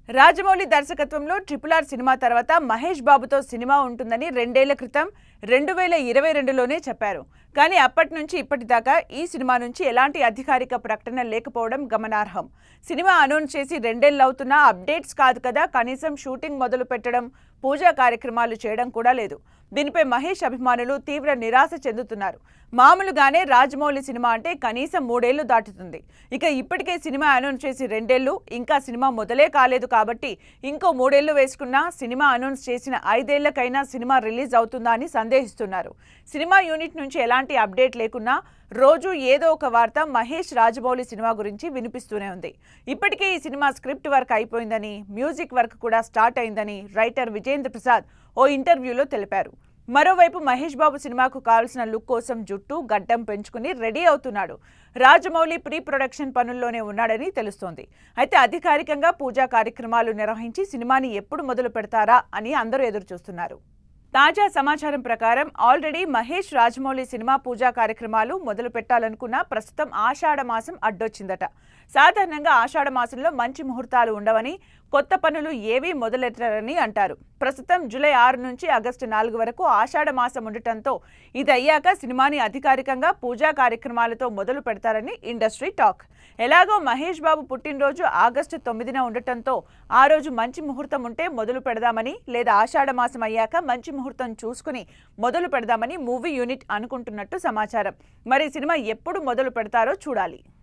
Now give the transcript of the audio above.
రాజమౌళి దర్శకత్వంలో RRR cinema తర్వాత మహేష్ బాబుతో సినిమా ఉంటుందని 2 ఏళ్ల క్రితం 2022లోనే చెప్పారు. కానీ అప్పటి నుంచి ఇప్పటిదాకా ఈ సినిమా నుంచి ఎలాంటి అధికారిక ప్రకటన లేకపోవడం గమనార్హం. సినిమా అనౌన్స్ చేసి 2 ఏళ్లు అవుతున్నా అప్డేట్స్ కాదు కదా, కనీసం షూటింగ్ మొదలు పెట్టడం, పూజా కార్యక్రమాలు చేయడం కూడా లేదు. దీనిపై మహేష్ అభిమానులు తీవ్ర నిరాశ చెందుతున్నారు. మామూలుగానే రాజమౌళి సినిమా అంటే కనీసం 3 ఏళ్లు దాటుతుంది. ఇక ఇప్పటికే సినిమా అనౌన్స్ చేసి 2 ఏళ్లు, ఇంకా సినిమా మొదలే కాలేదు కాబట్టి ఇంకో 3 ఏళ్లు వేసుకున్నా సినిమా అనౌన్స్ చేసిన 5 ఏళ్లకైనా సినిమా రిలీజ్ అవుతుందా అని సందేహిస్తున్నారు. సినిమా యూనిట్ నుంచి ఎలాంటి అప్డేట్ లేకున్నా రోజు ఏదో ఒక వార్త మహేష్ రాజమౌళి సినిమా గురించి వినిపిస్తూనే ఉంది. ఇప్పటికే ఈ సినిమా స్క్రిప్ట్ వర్క్ అయిపోయిందని, మ్యూజిక్ వర్క్ కూడా స్టార్ట్ అయిందని రైటర్ విజేంద్ర ప్రసాద్ ఓ ఇంటర్వ్యూలో తెలిపారు. మరోవైపు మహేష్ బాబు సినిమాకు కావాల్సిన లుక్ కోసం జుట్టు, గడ్డం పెంచుకుని రెడీ అవుతున్నాడు. రాజమౌళి ప్రీ ప్రొడక్షన్ పనుల్లోనే ఉన్నాడని తెలుస్తోంది. అయితే అధికారికంగా పూజా కార్యక్రమాలు నిర్వహించి సినిమాని ఎప్పుడు మొదలు పెడతారా అని అందరూ ఎదురు చూస్తున్నారు. తాజా సమాచారం ప్రకారం ఆల్రెడీ మహేష్ రాజమౌళి సినిమా పూజా కార్యక్రమాలు మొదలు పెట్టాలనుకున్న ప్రస్తుతం ఆషాఢ మాసం అడ్డొచ్చిందట. సాధారణంగా ఆషాఢ మాసంలో మంచి ముహూర్తాలు ఉండవని, కొత్త పనులు ఏవీ మొదలెట్టరని అంటారు. ప్రస్తుతం జూలై 6 నుంచి ఆగస్టు 4 వరకు ఆషాఢ మాసం ఉండటంతో ఇది అయ్యాక సినిమాని అధికారికంగా పూజా కార్యక్రమాలతో మొదలు పెడతారని ఇండస్ట్రీ టాక్. ఎలాగో మహేష్ బాబు పుట్టినరోజు ఆగస్టు 9న ఉండటంతో ఆ రోజు మంచి ముహూర్తం ఉంటే మొదలు పెడదామని, లేదా ఆషాఢ మాసం అయ్యాక మంచి ముహూర్తం చూసుకుని మొదలు పెడదామని మూవీ యూనిట్ అనుకుంటున్నట్టు సమాచారం. మరి సినిమా ఎప్పుడు మొదలు పెడతారో చూడాలి.